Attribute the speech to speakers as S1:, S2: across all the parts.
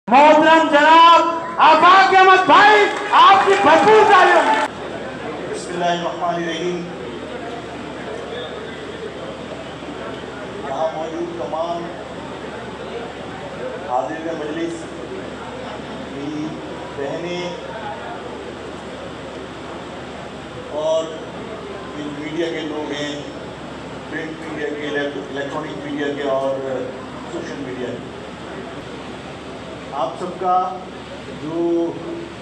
S1: मोहतरम जनाब आफाक अहमद भाई, आपकी भरपूर तालियों।
S2: बिस्मिल्लाहिर्रहमानिर्रहीम। यहाँ मौजूद तमाम हाज़िरीन मजलिस की बहनें और मीडिया के लोग हैं, प्रिंट मीडिया के, इलेक्ट्रॉनिक मीडिया के और सोशल मीडिया के, आप सबका जो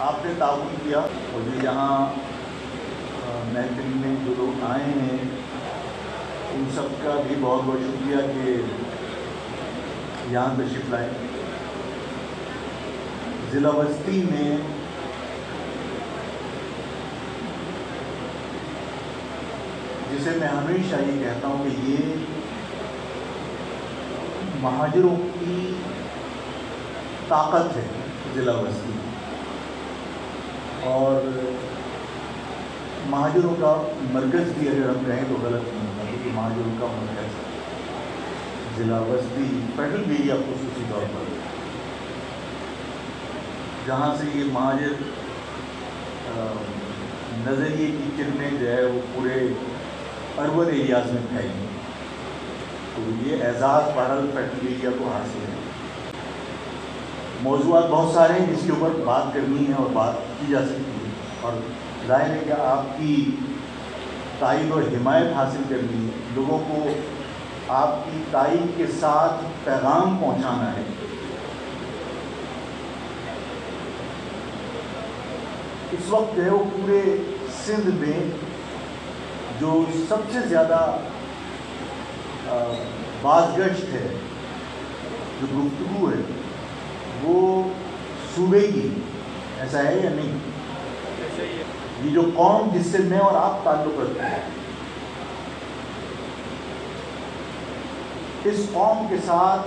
S2: आपने ताउन किया और जो यहाँ महफिल में जो लोग आए हैं उन सबका भी बहुत बहुत शुक्रिया कि यहाँ तशरीफ़ लाए। ज़िला बस्ती में जिसे मैं हमेशा ये कहता हूँ कि ये महाजरों की ताकत है ज़िला बस्ती में, और महाजरों का मरकज़ भी अगर हम कहें तो गलत नहीं होगा, क्योंकि महाजरों का मरकज़ ज़िला बस्ती फेडरल एरिया खुसूसी तौर पर, जहाँ से ये महाजर नज़रिए की किरणें जो है वो पूरे अर्बन एरियाज़ में फैली, तो ये एजाज़ बहरहाल फेडरल एरिया को हासिल है। मौज़ूआत बहुत सारे हैं जिसके ऊपर बात करनी है और बात की जा सकती है, और ज़ाहिर है कि आपकी तायीद और हिमायत हासिल करनी है, लोगों को आपकी तायीद के साथ पैगाम पहुंचाना है। इस वक्त जो है वो पूरे सिंध में जो सबसे ज़्यादा बाज़गश्त है, जो गुफ्तगू है, वो सूबे की, ऐसा है या नहीं? ये जो कौम जिससे मैं और आप ताल्लुक़ रखते हैं, इस कौम के साथ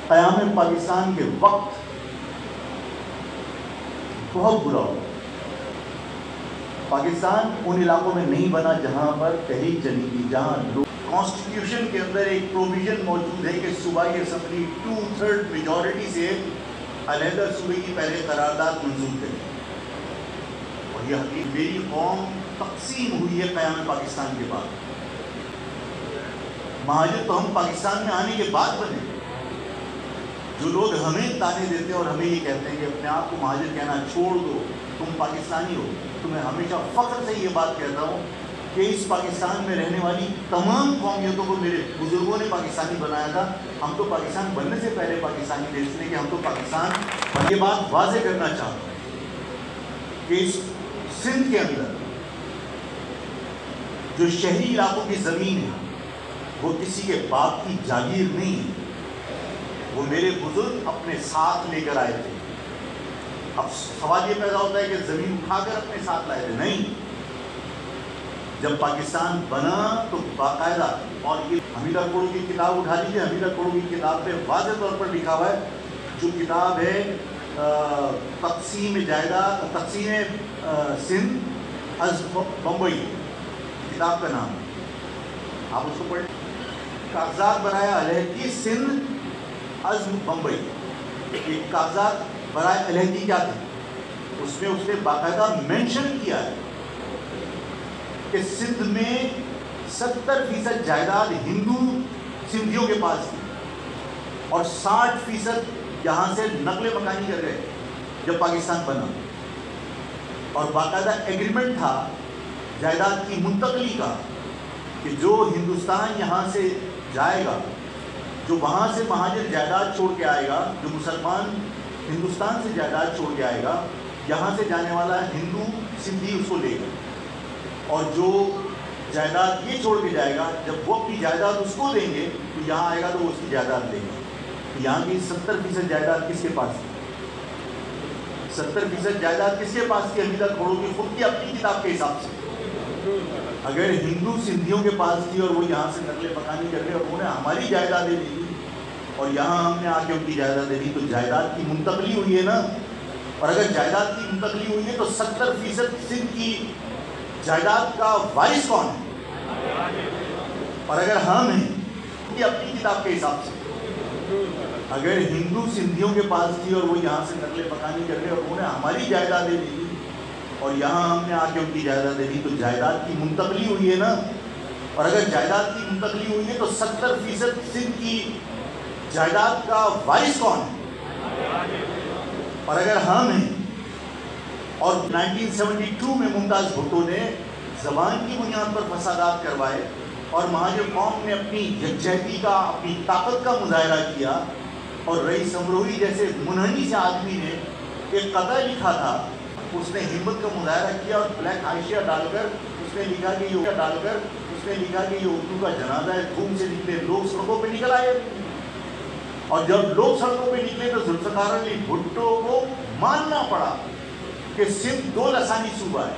S2: क़याम पाकिस्तान के वक्त बहुत बुरा हो। पाकिस्तान उन इलाकों में नहीं बना जहाँ पर तहरीक चली थी, जहाँ लोग, कॉन्स्टिट्यूशन के अंदर एक प्रोविज़न मौजूद है कि सूबाई असम्बली 2/3 मेजॉरिटी से अलहदा सूबे की पहले करारदाद मंजूर करें, और यह हकीकत मेरी कौम तकसीम हुई है क़याम पाकिस्तान के बाद। महाजर तो हम पाकिस्तान में आने के बाद बने। जो लोग हमें ताने देते हैं और हमें ये कहते हैं कि अपने आप को महाजर कहना छोड़ दो, तुम पाकिस्तानी हो, तो मैं हमेशा फ़ख्र से ये बात कहता हूँ कि इस पाकिस्तान में रहने वाली तमाम कौमियतों को मेरे बुज़ुर्गों ने पाकिस्तानी बनाया था। हम तो पाकिस्तान बनने से पहले पाकिस्तानी थे, इसलिए कि हम तो पाकिस्तान, ये बात वाज़ेह करना चाहता हूँ कि इस सिंध के अंदर जो शहरी इलाकों की ज़मीन है वो किसी के बाप की जागीर नहीं है, वो मेरे बुज़ुर्ग अपने साथ लेकर आए थे। अब सवाल ये पैदा होता है कि ज़मीन उठाकर अपने साथ लाए थे, नहीं। जब पाकिस्तान बना तो बाकायदा, और ये हमीदा कोड़ू की किताब उठा लीजिए, हमीदा कोड़ू की किताब पे वाज़ेह तौर पर लिखा हुआ है, जो किताब है तक़सीम जायदाद, तक़सीम सिंध अज़ बम्बई, किताब का नाम, आप उसको पढ़, कागजात बराए अलहदी सिंध अज़ बम्बई, ये कागजात बराए अलहदी क्या थे, उसमें उसने बाकायदा मेंशन किया है कि सिंध में 70% जायदाद हिंदू सिंधियों के पास थी, और 60% यहाँ से नकले मकानी कर गए जब पाकिस्तान बना, और बाकायदा एग्रीमेंट था जायदाद की मुंतकली का कि जो हिंदुस्तान यहाँ से जाएगा, जो वहाँ से महाजर जायदाद छोड़ के आएगा, जो मुसलमान हिंदुस्तान से जायदाद छोड़ के आएगा, यहाँ से जाने वाला हिंदू सिंधी उसको लेगा, और जो जायदाद ये छोड़ के जाएगा, जब वो अपनी जायदाद उसको देंगे तो यहाँ आएगा तो वो उसकी जायदाद देगा। तो यहाँ की 70% जायदाद किसके पास थी? 70% जायदाद किसके पास थी? हमीदा कोड़ू की खुद की अपनी किताब के हिसाब से। अगर हिंदू सिंधियों के पास थी और वो यहाँ से नकले मकानी कर रहे और उन्होंने हमारी जायदादें दी थी और यहाँ हमने आके उनकी जायदादें दी, तो जायदाद की मुंतकली हुई है ना। और अगर जायदाद की मुंतकली हुई है तो 70% सिंध की जायदाद का वारिस कौन है? और अगर हम हैं कि अपनी किताब के हिसाब से اگر ہندو سندھیوں کے پاس تھی اور وہ یہاں سے نقل مکانی کر رہے اور انہوں نے ہماری جائیدادیں دی تھی اور یہاں ہم نے آ کے ان کی جائیدادیں دی، تو جائیداد کی منتقلی ہوئی ہے نا. اور اگر جائیداد کی منتقلی ہوئی ہے تو 70% سندھ کی جائیداد کا وارث کون ہے؟ اور اگر ہم ہیں اور 1972 میں ممتاز بھٹو نے زبان کی بنیاد پر فسادات کروائے اور مہاجر قوم نے اپنی یکجہتی کا، اپنی طاقت کا مظاہرہ کیا، اور رئیس امروہی جیسے منحنی سے آدمی نے ایک قطعہ لکھا تھا، اس نے ہمت کا مظاہرہ کیا اور بلیک حاشیہ ڈال کر اس نے لکھا کہ یہ اردو کا جنازہ ہے، دھوم سے نکلے لوگ سڑکوں پہ نکل آئے. اور جب لوگ سڑکوں پہ نکلے تو ذوالفقار علی بھٹو کو ماننا پڑا کہ سندھ 2 لسانی صوبہ ہے،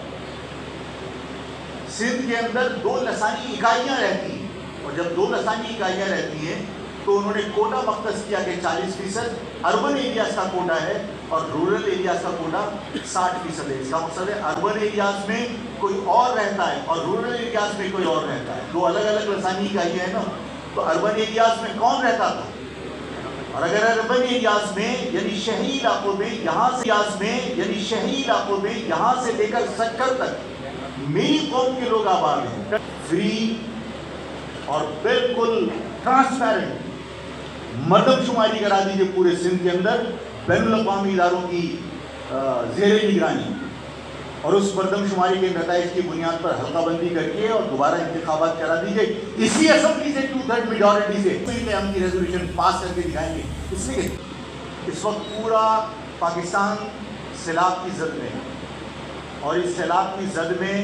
S2: سندھ کے اندر 2 لسانی اکائیاں رہتی ہیں، اور جب 2 لسانی اکائیاں رہتی ہیں تو انہوں نے کوٹا مختص کیا کہ 40% اربن ایریاز کا کوٹا ہے اور رورل ایریاز کا کوٹا 60% ہے. اس کا مقصد ہے اربن ایریاز میں کوئی اور رہتا ہے اور رورل ایریاز میں کوئی اور رہتا ہے، 2 الگ الگ لسانی اکائیاں ہیں نا. تو اربن ایریاز میں کون رہتا تھا؟ اور اگر اربن ایریاز میں یعنی شہری علاقوں میں یہاں سے لے کر سکر تک میری قوم کے لوگ آباد ہیں، فری اور بالکل ٹرانسپیرنٹ مردم شماری کرا دیجیے پورے سندھ کے اندر بین الاقوامی اداروں کی زیر نگرانی، اور اس مردم شماری کے نتائج کی بنیاد پر حلقہ بندی کر کے اور دوبارہ انتخابات کرا دیجیے اسی اسمبلی سے 2/3 میجورٹی سے ہم کی ریزولوشن پاس کر کے دکھائیں گے. اس لیے اس وقت پورا پاکستان سیلاب کی زد میں ہے، اور اس سیلاب کی زد میں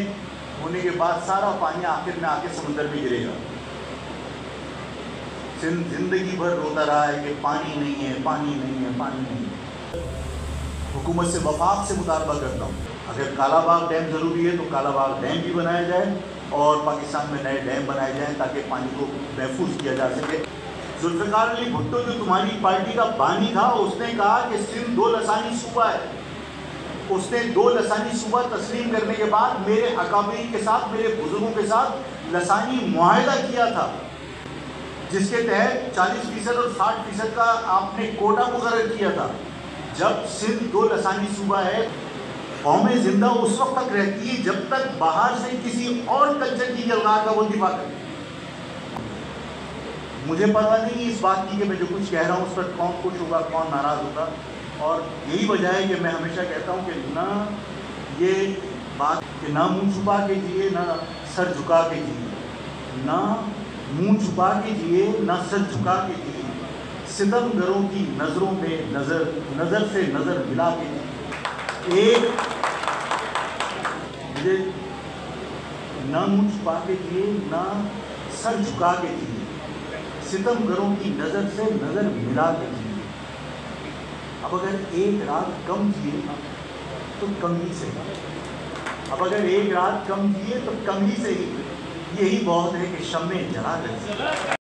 S2: ہونے کے بعد سارا پانی آخر میں آ کے سمندر میں گرے گا. سندھ زندگی بھر روتا رہا ہے کہ پانی نہیں ہے، پانی نہیں ہے، پانی نہیں ہے. حکومت سے وفاق سے مطالبہ کرتا ہوں، اگر کالا باغ ڈیم ضروری ہے تو کالا باغ ڈیم بھی بنایا جائے اور پاکستان میں نئے ڈیم بنائے جائیں تاکہ پانی کو محفوظ کیا جا سکے. ذوالفقار علی بھٹو جو تمہاری پارٹی کا بانی تھا، اس نے کہا کہ سندھ 2 لسانی صوبہ ہے. اس نے 2 لسانی صوبہ تسلیم کرنے کے بعد میرے اکابرین کے ساتھ، میرے بزرگوں کے ساتھ لسانی معاہدہ کیا تھا، جس کے تحت 40% اور 60% کا آپ نے کوٹا مقرر کیا تھا. جب سندھ 2 لسانی صوبہ ہے، قومیں زندہ اس وقت تک رہتی ہے جب تک باہر سے کسی اور کلچر کی جلگار کا وہ دفاع کرے. مجھے پرواہ نہیں اس بات کی کہ میں جو کچھ کہہ رہا ہوں اس پر کون خوش ہوگا، کون ناراض ہوگا، اور یہی وجہ ہے کہ میں ہمیشہ کہتا ہوں کہ نہ یہ بات کہ نہ منہ چھپا کے جیے نہ سر جھکا کے جیے، نہ منہ چھپا کے جیے نہ سر جھکا کے جیے، ستم گروں کی نظروں میں نظر سے نظر ملا کے جیے. ایک مجھے نہ منہ چھپا کے جیے نہ سر جھکا کے جیے، ستم گروں کی نظر سے نظر ملا کے جیے. اب اگر ایک رات کم جیے تو کم ہی سے، یہی بہت ہے کہ شمع جلا کر